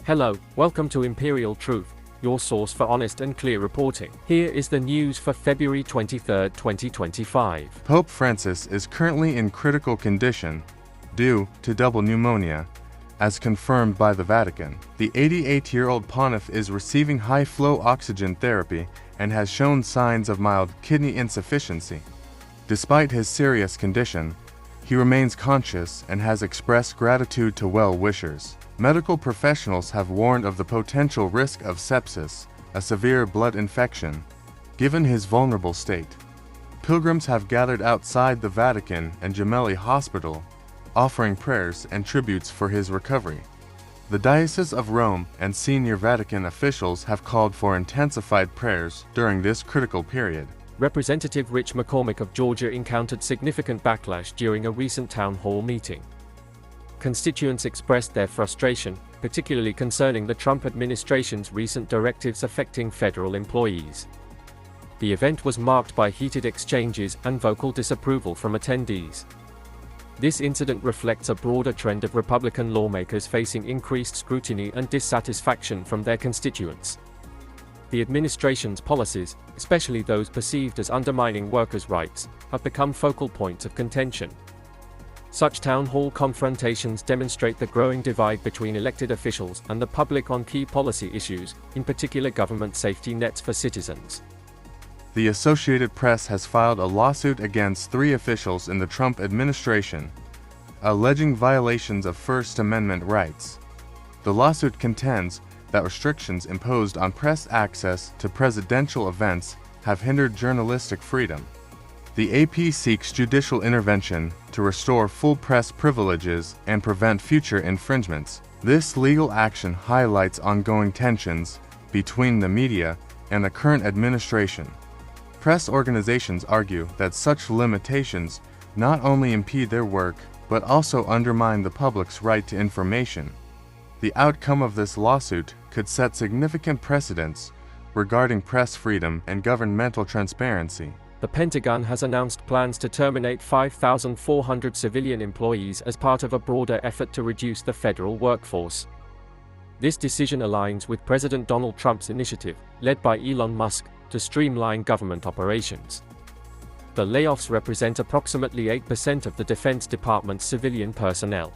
Hello, welcome to Imperial Truth, your source for honest and clear reporting. Here is the news for February 23, 2025. Pope Francis is currently in critical condition due to double pneumonia, as confirmed by the Vatican. The 88-year-old pontiff is receiving high-flow oxygen therapy and has shown signs of mild kidney insufficiency. Despite his serious condition, he remains conscious and has expressed gratitude to well-wishers. Medical professionals have warned of the potential risk of sepsis, a severe blood infection, given his vulnerable state. Pilgrims have gathered outside the Vatican and Gemelli Hospital, offering prayers and tributes for his recovery. The Diocese of Rome and senior Vatican officials have called for intensified prayers during this critical period. Representative Rich McCormick of Georgia encountered significant backlash during a recent town hall meeting. Constituents expressed their frustration, particularly concerning the Trump administration's recent directives affecting federal employees. The event was marked by heated exchanges and vocal disapproval from attendees. This incident reflects a broader trend of Republican lawmakers facing increased scrutiny and dissatisfaction from their constituents. The administration's policies, especially those perceived as undermining workers' rights, have become focal points of contention. Such town hall confrontations demonstrate the growing divide between elected officials and the public on key policy issues, in particular government safety nets for citizens. The Associated Press has filed a lawsuit against 3 officials in the Trump administration, alleging violations of First Amendment rights. The lawsuit contends that restrictions imposed on press access to presidential events have hindered journalistic freedom. The AP seeks judicial intervention to restore full press privileges and prevent future infringements. This legal action highlights ongoing tensions between the media and the current administration. Press organizations argue that such limitations not only impede their work, but also undermine the public's right to information. The outcome of this lawsuit could set significant precedents regarding press freedom and governmental transparency. The Pentagon has announced plans to terminate 5,400 civilian employees as part of a broader effort to reduce the federal workforce. This decision aligns with President Donald Trump's initiative, led by Elon Musk, to streamline government operations. The layoffs represent approximately 8% of the Defense Department's civilian personnel.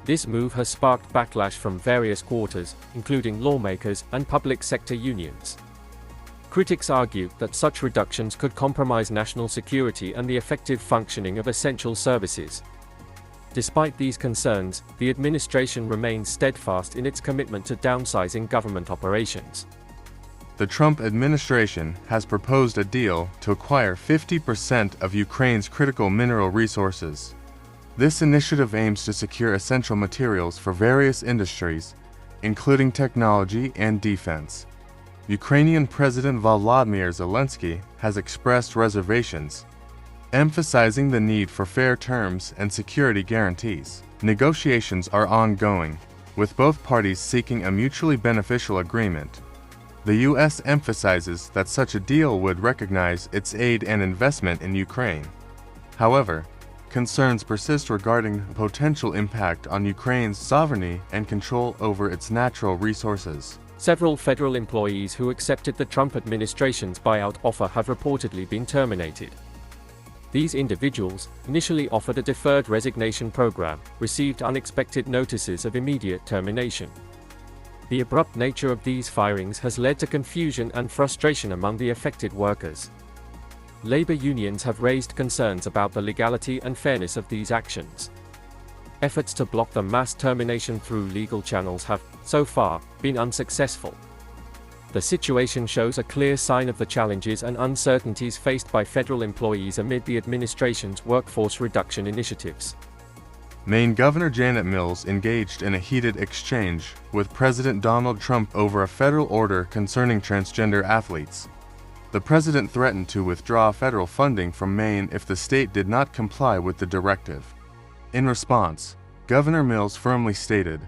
This move has sparked backlash from various quarters, including lawmakers and public sector unions. Critics argue that such reductions could compromise national security and the effective functioning of essential services. Despite these concerns, the administration remains steadfast in its commitment to downsizing government operations. The Trump administration has proposed a deal to acquire 50% of Ukraine's critical mineral resources. This initiative aims to secure essential materials for various industries, including technology and defense. Ukrainian President Volodymyr Zelensky has expressed reservations, emphasizing the need for fair terms and security guarantees. Negotiations are ongoing, with both parties seeking a mutually beneficial agreement. The U.S. emphasizes that such a deal would recognize its aid and investment in Ukraine. However, concerns persist regarding the potential impact on Ukraine's sovereignty and control over its natural resources. Several federal employees who accepted the Trump administration's buyout offer have reportedly been terminated. These individuals, initially offered a deferred resignation program, received unexpected notices of immediate termination. The abrupt nature of these firings has led to confusion and frustration among the affected workers. Labor unions have raised concerns about the legality and fairness of these actions. Efforts to block the mass termination through legal channels have, so far, been unsuccessful. The situation shows a clear sign of the challenges and uncertainties faced by federal employees amid the administration's workforce reduction initiatives. Maine Governor Janet Mills engaged in a heated exchange with President Donald Trump over a federal order concerning transgender athletes. The president threatened to withdraw federal funding from Maine if the state did not comply with the directive. In response, Governor Mills firmly stated,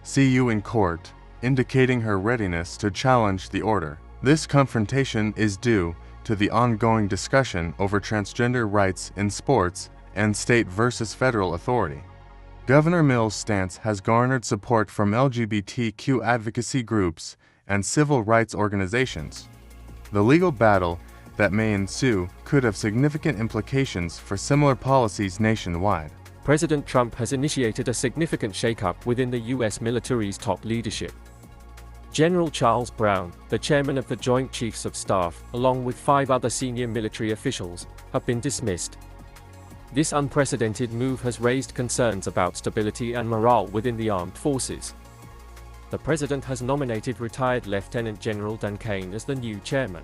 "See you in court," indicating her readiness to challenge the order. This confrontation is due to the ongoing discussion over transgender rights in sports and state versus federal authority. Governor Mills' stance has garnered support from LGBTQ advocacy groups and civil rights organizations. The legal battle that may ensue could have significant implications for similar policies nationwide. President Trump has initiated a significant shakeup within the U.S. military's top leadership. General Charles Brown, the chairman of the Joint Chiefs of Staff, along with 5 other senior military officials, have been dismissed. This unprecedented move has raised concerns about stability and morale within the armed forces. The president has nominated retired Lieutenant General Dan Kane as the new chairman.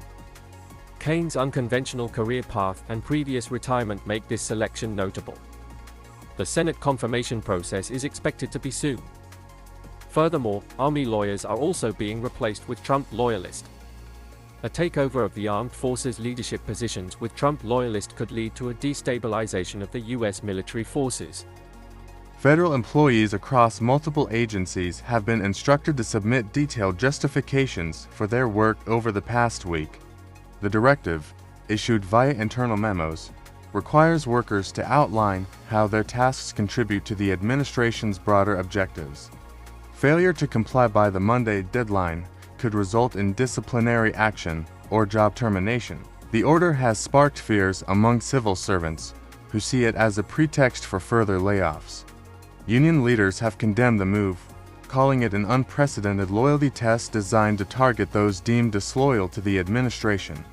Kane's unconventional career path and previous retirement make this selection notable. The Senate confirmation process is expected to be soon. Furthermore, Army lawyers are also being replaced with Trump loyalists. A takeover of the armed forces leadership positions with Trump loyalists could lead to a destabilization of the U.S. military forces. Federal employees across multiple agencies have been instructed to submit detailed justifications for their work over the past week. The directive, issued via internal memos, requires workers to outline how their tasks contribute to the administration's broader objectives. Failure to comply by the Monday deadline could result in disciplinary action or job termination. The order has sparked fears among civil servants, who see it as a pretext for further layoffs. Union leaders have condemned the move, calling it an unprecedented loyalty test designed to target those deemed disloyal to the administration.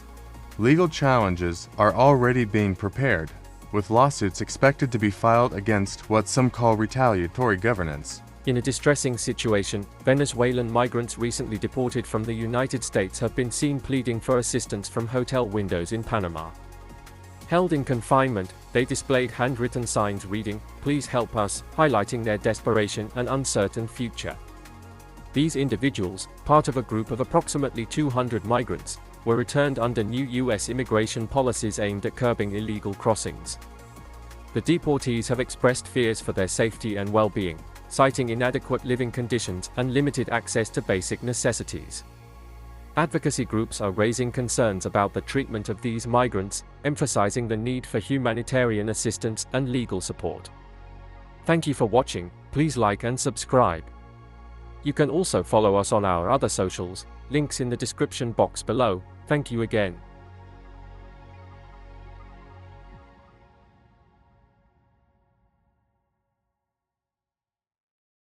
Legal challenges are already being prepared, with lawsuits expected to be filed against what some call retaliatory governance. In a distressing situation, Venezuelan migrants recently deported from the United States have been seen pleading for assistance from hotel windows in Panama. Held in confinement, they displayed handwritten signs reading, "Please help us," highlighting their desperation and uncertain future. These individuals, part of a group of approximately 200 migrants, were returned under new U.S. immigration policies aimed at curbing illegal crossings. The deportees have expressed fears for their safety and well-being, citing inadequate living conditions and limited access to basic necessities. Advocacy groups are raising concerns about the treatment of these migrants, emphasizing the need for humanitarian assistance and legal support. Thank you for watching. Please like and subscribe. You can also follow us on our other socials, links in the description box below. Thank you again.